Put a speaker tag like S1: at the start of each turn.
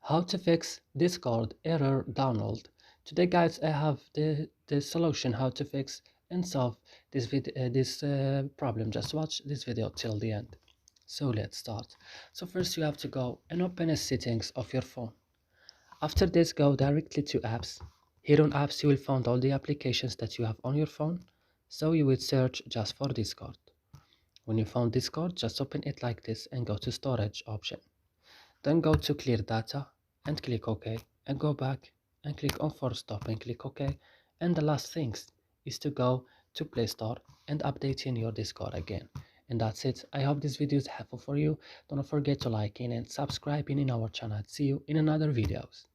S1: How to fix Discord error download. Today guys, I have the solution how to fix and solve this problem. Just watch this video till the end. So let's start. So first you have to go and open the settings of your phone. After this, go directly to apps. Here on apps you will find all the applications that you have on your phone. So you will search just for Discord. When you found Discord, just open it like this and go to storage option. Then go to clear data and click OK, and go back and click on force stop and click OK. And the last things is to go to Play Store and update in your Discord again. And that's it. I hope this video is helpful for you. Don't forget to like in and subscribe in our channel. See you in another videos.